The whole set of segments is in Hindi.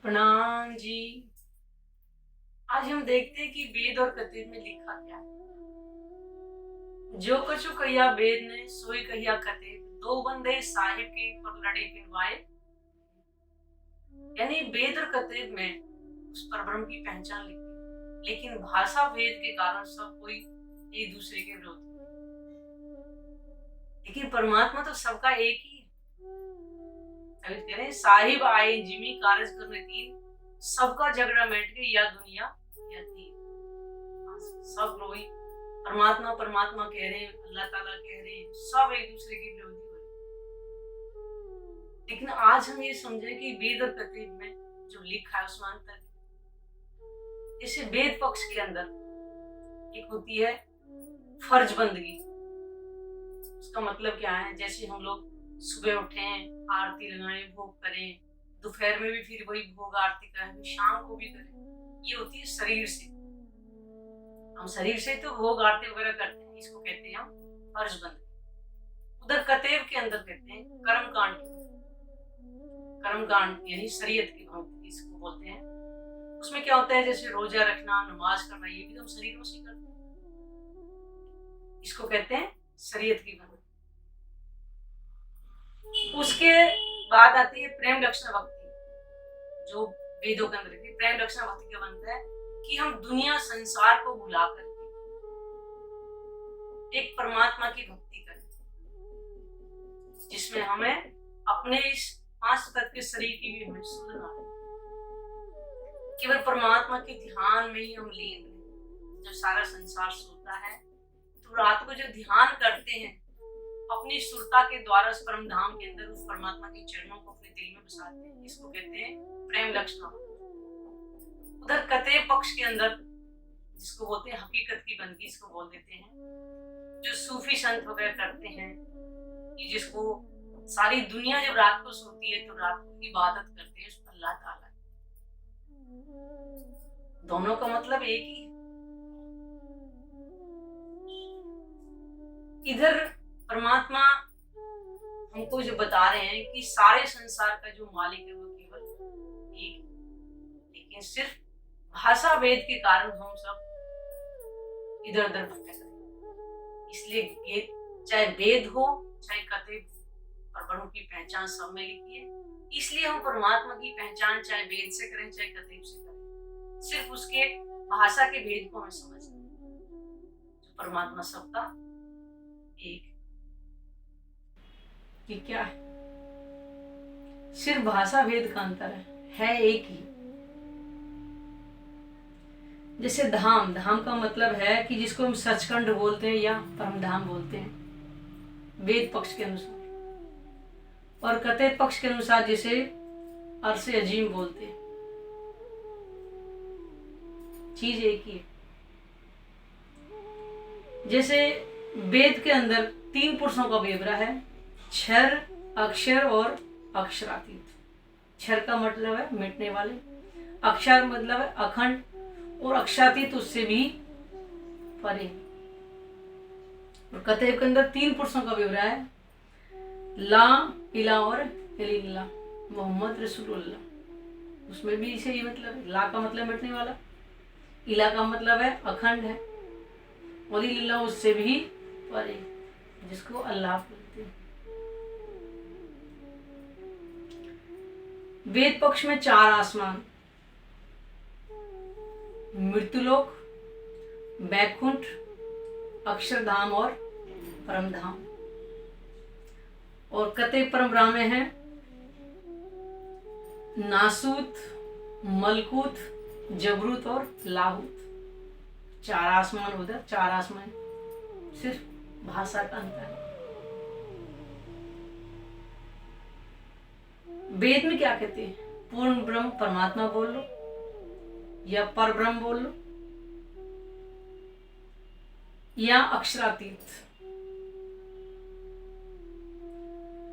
प्रणाम जी। आज हम देखते हैं कि वेद और कतिर में लिखा क्या है। जो कछु कहिया वेद ने सोई कहिया कतिर, दो बंदे साहिब के पर लड़े के वाय। यानी वेद और कतिर में उस परब्रह्म की पहचान लिखी है, लेकिन भाषा भेद के कारण सब कोई एक दूसरे के विरोधी है। लेकिन परमात्मा तो सबका एक ही है। कवि कह रहे हैं, साहिब आए जिमी कारज करने तीन, सबका झगड़ा मिट के या दुनिया या तीन। सब लोग परमात्मा परमात्मा कह रहे हैं, अल्लाह ताला कह रहे हैं, सब एक दूसरे के विरोधी हो रहे हैं। लेकिन आज हम ये समझें कि वेद और कतिर में जो लिखा है उसमें अंतर है। जैसे वेद पक्ष के अंदर एक होती है फर्ज बंदगी। उसका मतलब क्या है? जैसे हम लोग सुबह उठें, आरती लगाएं, भोग करें, दोपहर में भी फिर वही भोग आरती करें, शाम को भी करें। ये होती है शरीर से। हम शरीर से तो भोग आरती वगैरह करते हैं, इसको कहते हैं हम फर्ज बंदगी। उधर कतेब के अंदर कहते हैं कर्म कांड की। कर्म कांड यानी शरीयत की भक्ति इसको बोलते हैं। उसमें क्या होता है? जैसे रोजा रखना, नमाज करना, ये भी तो हम शरीर में से करते हैं। इसको कहते हैं शरीयत की भक्ति। उसके बाद आती है प्रेम लक्षण भक्ति, जो वेदों के अंदर है। प्रेम लक्षण भक्ति क्या बनता है कि हम दुनिया संसार को भुला करके एक परमात्मा की भक्ति करें, जिसमें हमें अपने इस पांच तत्व के शरीर की भी हमें सुध ना रहे। केवल परमात्मा के ध्यान में ही हम लीन रहे। जब सारा संसार सोता है तो रात को जो ध्यान करते हैं, अपनी सुरता के द्वारा उस परम धाम के अंदर उस परमात्मा के चरणों को अपने दिल में बसाते हैं। इसको कहते हैं प्रेम लक्षण। उधर कते पक्ष के अंदर, जिसको बोलते हैं हकीकत की बंदगी, इसको बोल देते हैं, जो सूफी संत वगैरह करते हैं, कि जिसको सारी दुनिया जब रात को सोती है तो रात को इबादत करते हैं उस अल्लाह ताला। दोनों का मतलब एक ही है। इधर परमात्मा हमको जो बता रहे हैं कि सारे संसार का जो मालिक है वो केवल एक, लेकिन सिर्फ भाषा भेद के कारण हम सब इधर उधर भटक रहे हैं। इसलिए ये चाहे वेद हो चाहे कतेब, परब्रह्म की पहचान सब में लिखी है। इसलिए हम परमात्मा की पहचान चाहे वेद से करें चाहे कतेब से करें, सिर्फ उसके भाषा के भेद को हमें समझना है। परमात्मा सबका एक कि क्या है, सिर्फ भाषा भेद का अंतर है एक ही। जैसे धाम, धाम का मतलब है कि जिसको हम सचखंड बोलते हैं या परमधाम बोलते हैं वेद पक्ष के अनुसार, और कते पक्ष के अनुसार जिसे अर्श अजीम बोलते हैं। चीज एक ही है। जैसे वेद के अंदर तीन पुरुषों का विवरण है, क्षर, अक्षर और अक्षरातीत। क्षर का मतलब है मिटने वाले, अक्षर मतलब है अखंड, और अक्षरातीत उससे भी परे। और कतेब के अंदर तीन पुरुषों का विवरण है, ला, इला और इल्ला, मोहम्मद रसूलुल्लाह। उसमें भी इसे ये मतलब है, ला का मतलब मिटने वाला, इला का मतलब है अखंड है, और इल्ला उससे भी परे, जिसको अल्लाह बोलते हैं। वेद पक्ष में चार आसमान, मृत्युलोक, बैकुंठ, अक्षरधाम और परमधाम। और कते परम ब्रह्म में है नासूत, मलकूत, जबरूत और लाहूत। चार आसमान उधर, चार आसमान, सिर्फ भाषा का अंतर है। वेद में क्या कहते हैं? पूर्ण ब्रह्म परमात्मा बोल लो या पर ब्रह्म बोल लो या अक्षरातीत।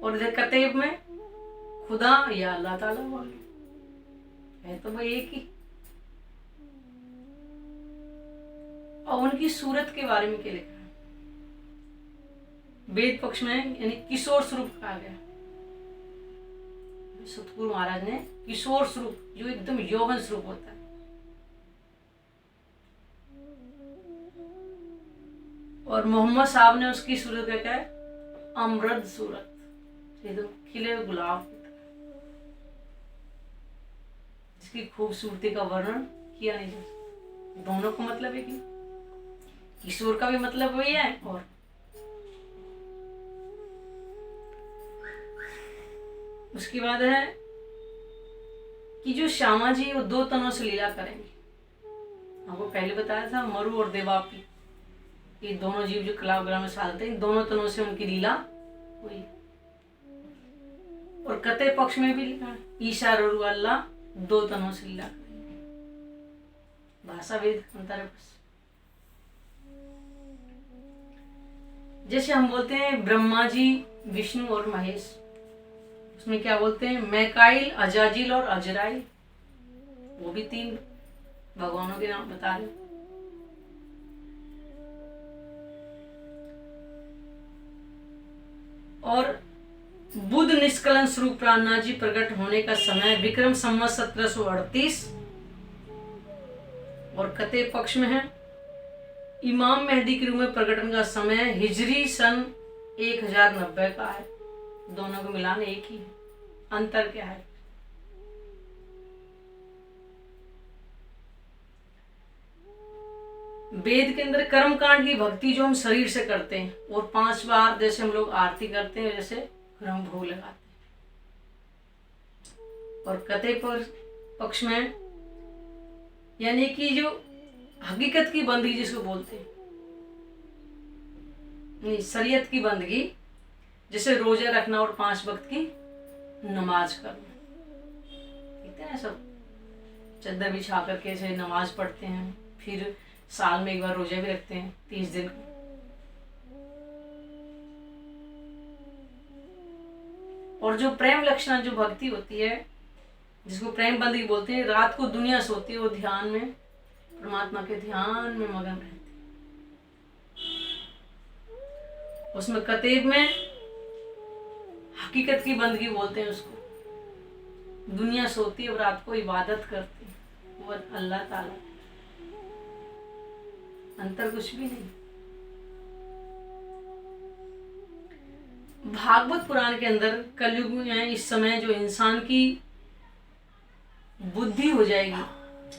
और इधर कतेब में खुदा या अल्लाह ताला बोल लो, है तो भाई एक ही। और उनकी सूरत के बारे में क्या लिखा है? वेद पक्ष में यानी किशोर स्वरूप कहा गया। सतगुरु महाराज ने किशोर स्वरूप, जो एकदम यौवन स्वरूप होता है। और मोहम्मद साहब ने उसकी सूरत क्या है, अमृत सूरत, एकदम खिले हुए गुलाब की तरह, जिसकी खूबसूरती का वर्णन किया नहीं जा सकता। दोनों का मतलब एक ही, किशोर का भी मतलब वही है। और उसके बाद है कि जो श्यामा जी वो 2 तनों से लीला करेंगे। आपको पहले बताया था मरु और देवापी, ये दोनों जीव जो कलाग्राम में साधते हैं, दोनों तनों से उनकी लीला हुई। और कते पक्ष में भी लिखा है ईशा और अल्लाह 2 तनों से लीला करेंगे। भाषा वेद अंतर है बस। जैसे हम बोलते हैं ब्रह्मा जी, विष्णु और महेश, उसमें क्या बोलते हैं, मैकाइल, अजाजिल और अजराइल, वो भी 3 भगवानों के नाम बता रहे। और बुध निष्कलन स्वरूप प्राणनाथ जी प्रकट होने का समय विक्रम संवत 1738 और कते पक्ष में है इमाम मेहदी के रूप में प्रकटन का समय हिजरी सन 1090 का है। दोनों को मिलान एक ही है, अंतर क्या है। वेद के अंदर कर्म कांड की भक्ति जो हम शरीर से करते हैं, और 5 बार जैसे हम लोग आरती करते हैं, जैसे हम भोग लगाते हैं। और कते पक्ष में यानी कि जो हकीकत की बंदगी जिसको बोलते हैं, नहीं शरीयत की बंदगी, जैसे रोजा रखना और 5 वक्त की नमाज करना। ठीक है, सब चद्दर बिछा करके ऐसे नमाज पढ़ते हैं, फिर साल में 1 बार रोजा भी रखते हैं 30 दिन। और जो प्रेम लक्षण जो भक्ति होती है, जिसको प्रेम बंदगी बोलते हैं, रात को दुनिया सोती है, वो ध्यान में, परमात्मा के ध्यान में मगन रहती है। उसमें कतेब में हकीकत की बंदगी बोलते हैं उसको। दुनिया सोती है और रात को इबादत करती है, वो अल्लाह ताला, अंतर कुछ भी नहीं। भागवत पुराण के अंदर कलयुग में इस समय जो इंसान की बुद्धि हो जाएगी,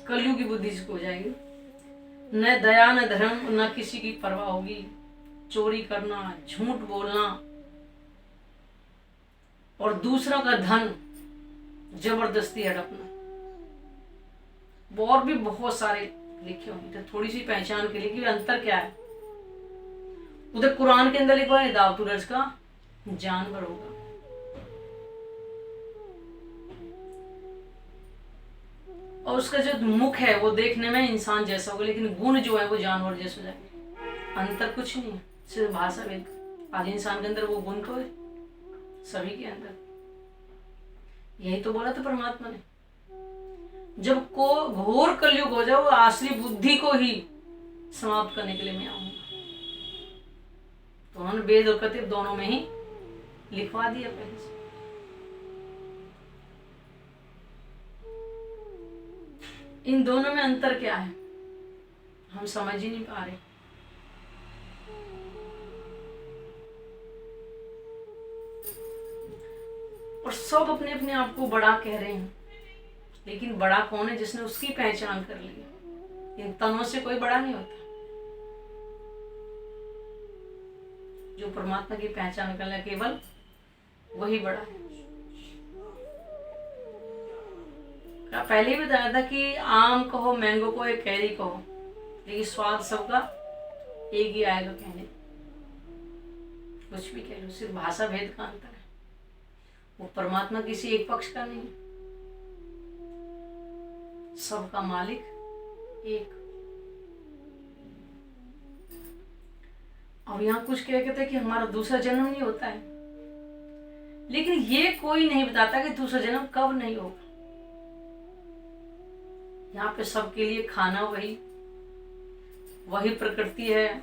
कलयुग की बुद्धि जिसको हो जाएगी, न दया न धर्म न किसी की परवाह होगी, चोरी करना, झूठ बोलना और दूसरों का धन जबरदस्ती हड़पना, और भी बहुत सारे लिखे होंगे। तो थोड़ी सी पहचान के लिए कि अंतर क्या है। उधर कुरान के अंदर लिखा है दावतुरज का जानवर होगा, और उसका जो मुख है वो देखने में इंसान जैसा होगा, लेकिन गुण जो है वो जानवर जैसा हो जाएगा। अंतर कुछ नहीं है, सिर्फ भाषा वेद। आज इंसान के अंदर वो गुण तो है, सभी के अंदर। यही तो बोला था परमात्मा ने, जब को घोर कलयुग हो जाए, वो आसरी बुद्धि को ही समाप्त करने के लिए मैं आऊंगा। तो उन्होंने वेद और कथित दोनों में ही लिखवा दिया पहले से। इन दोनों में अंतर क्या है, हम समझ ही नहीं पा रहे। और सब अपने अपने आप को बड़ा कह रहे हैं, लेकिन बड़ा कौन है, जिसने उसकी पहचान कर ली। इन तनों से कोई बड़ा नहीं होता। जो परमात्मा की पहचान कर ले, केवल वही बड़ा है। पहले ही बताया था कि आम कहो, मैंगो को, एक कैरी कहो, लेकिन स्वाद सबका एक ही आएगा कहने। कुछ भी कह लो, सिर्फ भाषा भेद का अंतर है। वो परमात्मा किसी एक पक्ष का नहीं, सबका मालिक एक। अब यहाँ कुछ क्या कहते हैं कि हमारा दूसरा जन्म नहीं होता है, लेकिन ये कोई नहीं बताता कि दूसरा जन्म कब नहीं होगा। यहाँ पे सबके लिए खाना वही प्रकृति है,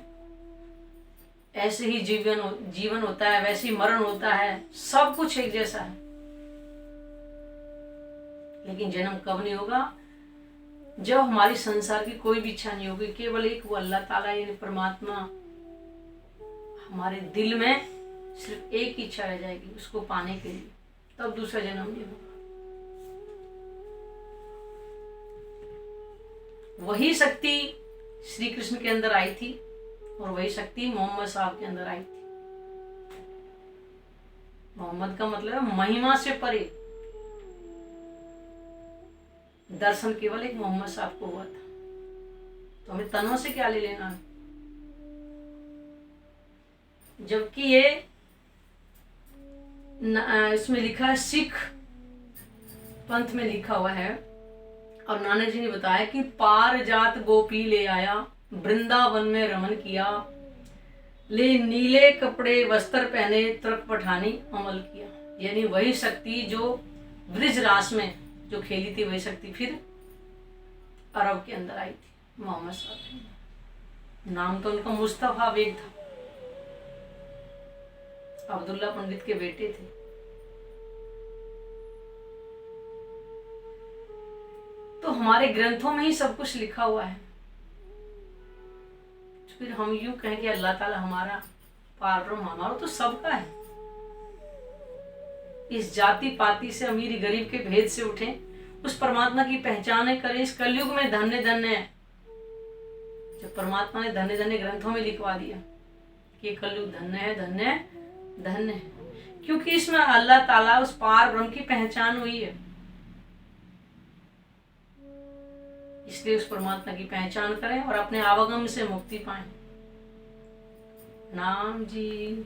ऐसे ही जीवन होता है, वैसे ही मरण होता है, सब कुछ एक जैसा है। लेकिन जन्म कब नहीं होगा? जब हमारी संसार की कोई भी इच्छा नहीं होगी, केवल एक वो अल्लाह ताला यानी परमात्मा हमारे दिल में सिर्फ एक ही इच्छा रह जाएगी उसको पाने के लिए, तब दूसरा जन्म नहीं होगा। वही शक्ति श्री कृष्ण के अंदर आई थी और वही शक्ति मोहम्मद साहब के अंदर आई थी। मोहम्मद का मतलब है महिमा से परे। दर्शन केवल एक मोहम्मद साहब को हुआ था, तो हमें तनों से क्या ले लेना है? जबकि ये इसमें लिखा है, सिख पंथ में लिखा हुआ है, और नानक जी ने बताया कि पार जात गोपी ले आया, वृंदावन में रमन किया, ले नीले कपड़े वस्त्र पहने, तृप पठानी अमल किया। यानी वही शक्ति जो ब्रिज रास में जो खेली थी, वही शक्ति फिर अरब के अंदर आई थी मोहम्मद साहब के अंदर। नाम तो उनका मुस्तफा बेग था, अब्दुल्ला पंडित के बेटे थे। तो हमारे ग्रंथों में ही सब कुछ लिखा हुआ है। फिर हम यूं कहें कि अल्लाह ताला हमारा पारब्रह्म, हमारा तो सबका है। इस जाति पाति से, अमीर गरीब के भेद से उठे, उस परमात्मा की पहचान करें। इस कलयुग में धन्य धन्य है, जब परमात्मा ने धन्य धन्य ग्रंथों में लिखवा दिया कि कलयुग धन्य है, धन्य है, धन्य है, क्योंकि इसमें अल्लाह ताला उस पार ब्रह्म की पहचान हुई है। इसलिए उस परमात्मा की पहचान करें और अपने आवागम से मुक्ति पाएं। नाम जी।